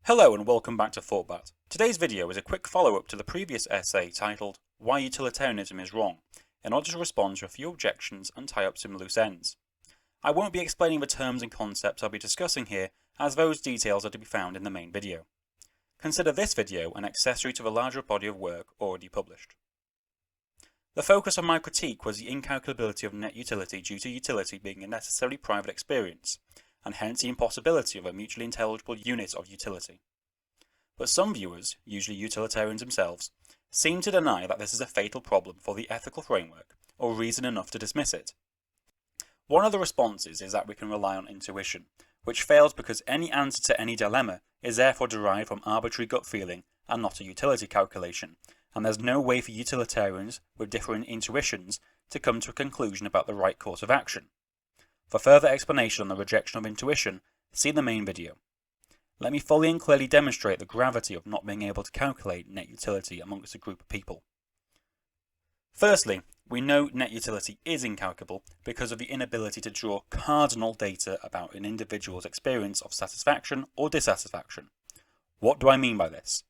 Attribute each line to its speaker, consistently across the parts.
Speaker 1: Hello and welcome back to ThoughtBat. Today's video is a quick follow-up to the previous essay titled Why Utilitarianism is Wrong, in order to respond to a few objections and tie up some loose ends. I won't be explaining the terms and concepts I'll be discussing here, as those details are to be found in the main video. Consider this video an accessory to the larger body of work already published. The focus of my critique was the incalculability of net utility due to utility being a necessarily private experience, and hence the impossibility of a mutually intelligible unit of utility. But some viewers, usually utilitarians themselves, seem to deny that this is a fatal problem for the ethical framework, or reason enough to dismiss it. One of the responses is that we can rely on intuition, which fails because any answer to any dilemma is therefore derived from arbitrary gut feeling and not a utility calculation, and there's no way for utilitarians with differing intuitions to come to a conclusion about the right course of action. For further explanation on the rejection of intuition, see the main video. Let me fully and clearly demonstrate the gravity of not being able to calculate net utility amongst a group of people. Firstly, we know net utility is incalculable because of the inability to draw cardinal data about an individual's experience of satisfaction or dissatisfaction. What do I mean by this?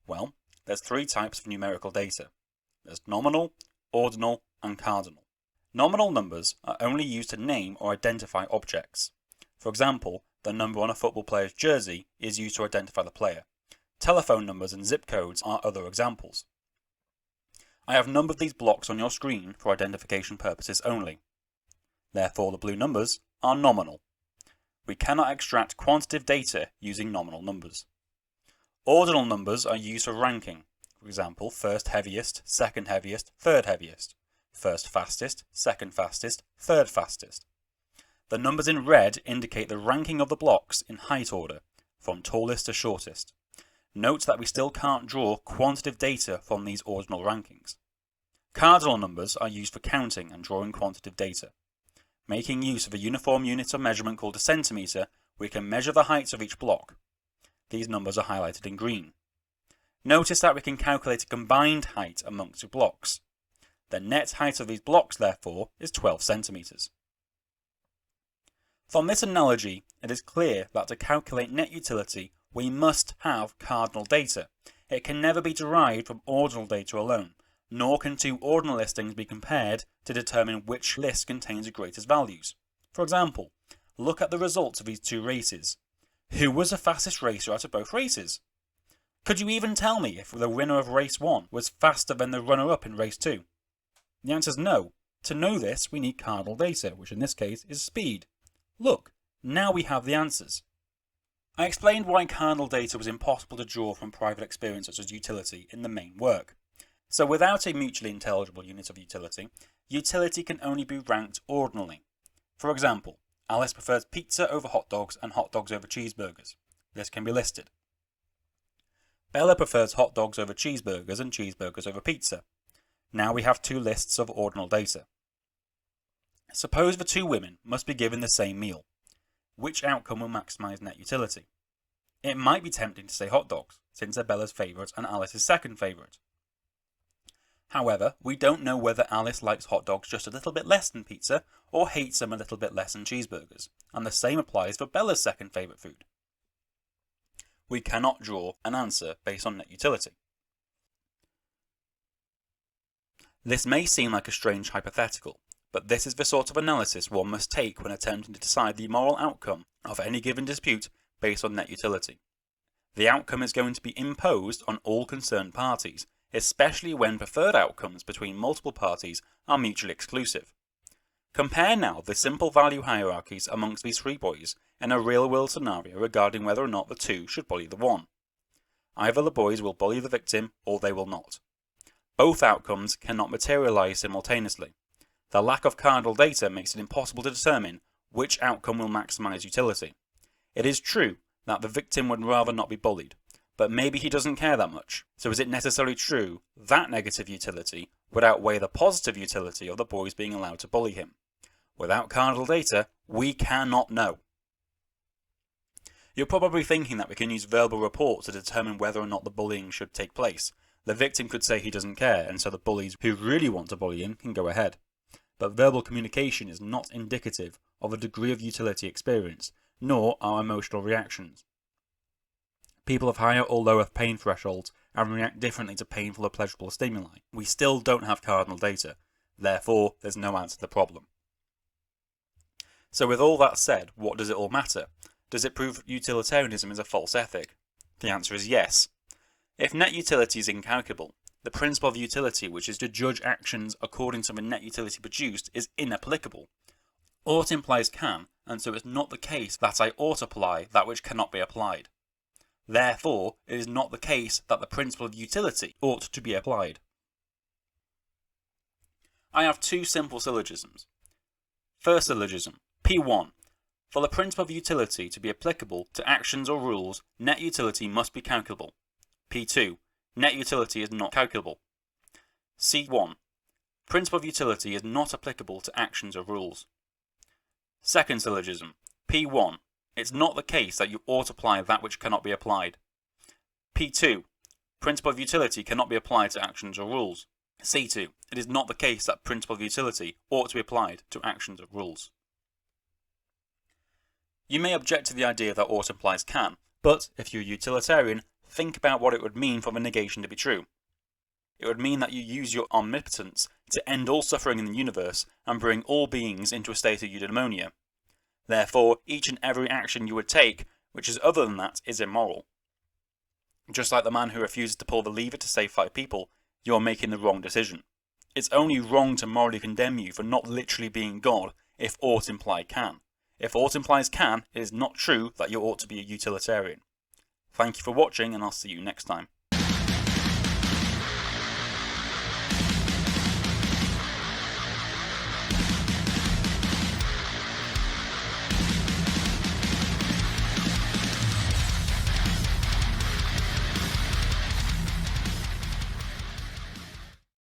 Speaker 1: Well, there's three types of numerical data. There's nominal, ordinal, and cardinal. Nominal numbers are only used to name or identify objects. For example, the number on a football player's jersey is used to identify the player. Telephone numbers and zip codes are other examples. I have numbered these blocks on your screen for identification purposes only. Therefore, the blue numbers are nominal. We cannot extract quantitative data using nominal numbers. Ordinal numbers are used for ranking. For example, first heaviest, second heaviest, third heaviest. First fastest, second fastest, third fastest. The numbers in red indicate the ranking of the blocks in height order, from tallest to shortest. Note that we still can't draw quantitative data from these ordinal rankings. Cardinal numbers are used for counting and drawing quantitative data. Making use of a uniform unit of measurement called a centimetre, we can measure the heights of each block. These numbers are highlighted in green. Notice that we can calculate a combined height amongst the blocks. The net height of these blocks, therefore, is 12 centimetres. From this analogy, it is clear that to calculate net utility, we must have cardinal data. It can never be derived from ordinal data alone, nor can two ordinal listings be compared to determine which list contains the greatest values. For example, look at the results of these two races. Who was the fastest racer out of both races? Could you even tell me if the winner of race 1 was faster than the runner-up in race 2? The answer is no. To know this, we need cardinal data, which in this case is speed. Look, now we have the answers. I explained why cardinal data was impossible to draw from private experience such as utility in the main work. So without a mutually intelligible unit of utility, utility can only be ranked ordinally. For example, Alice prefers pizza over hot dogs and hot dogs over cheeseburgers. This can be listed. Bella prefers hot dogs over cheeseburgers and cheeseburgers over pizza. Now we have two lists of ordinal data. Suppose the two women must be given the same meal. Which outcome will maximise net utility? It might be tempting to say hot dogs, since they're Bella's favourite and Alice's second favourite. However, we don't know whether Alice likes hot dogs just a little bit less than pizza, or hates them a little bit less than cheeseburgers, and the same applies for Bella's second favourite food. We cannot draw an answer based on net utility. This may seem like a strange hypothetical, but this is the sort of analysis one must take when attempting to decide the moral outcome of any given dispute based on net utility. The outcome is going to be imposed on all concerned parties, especially when preferred outcomes between multiple parties are mutually exclusive. Compare now the simple value hierarchies amongst these three boys in a real-world scenario regarding whether or not the two should bully the one. Either the boys will bully the victim or they will not. Both outcomes cannot materialize simultaneously. The lack of cardinal data makes it impossible to determine which outcome will maximize utility. It is true that the victim would rather not be bullied, but maybe he doesn't care that much. So is it necessarily true that negative utility would outweigh the positive utility of the boys being allowed to bully him? Without cardinal data, we cannot know. You're probably thinking that we can use verbal reports to determine whether or not the bullying should take place. The victim could say he doesn't care, and so the bullies who really want to bully him can go ahead. But verbal communication is not indicative of a degree of utility experienced, nor our emotional reactions. People have higher or lower pain thresholds and react differently to painful or pleasurable stimuli. We still don't have cardinal data, therefore there's no answer to the problem. So with all that said, what does it all matter? Does it prove utilitarianism is a false ethic? The answer is yes. If net utility is incalculable, the principle of utility, which is to judge actions according to the net utility produced, is inapplicable. Ought implies can, and so it's not the case that I ought apply that which cannot be applied. Therefore, it is not the case that the principle of utility ought to be applied. I have two simple syllogisms. First syllogism, P1. For the principle of utility to be applicable to actions or rules, net utility must be calculable. P2. Net utility is not calculable. C1. Principle of utility is not applicable to actions or rules. Second syllogism, P1. It's not the case that you ought to apply that which cannot be applied. P2. Principle of utility cannot be applied to actions or rules. C2. It is not the case that principle of utility ought to be applied to actions or rules. You may object to the idea that ought implies can, but if you're a utilitarian, think about what it would mean for the negation to be true. It would mean that you use your omnipotence to end all suffering in the universe and bring all beings into a state of eudaimonia. Therefore, each and every action you would take, which is other than that, is immoral. Just like the man who refuses to pull the lever to save 5 people, you are making the wrong decision. It's only wrong to morally condemn you for not literally being God if ought imply can. If ought implies can, it is not true that you ought to be a utilitarian. Thank you for watching, and I'll see you next time.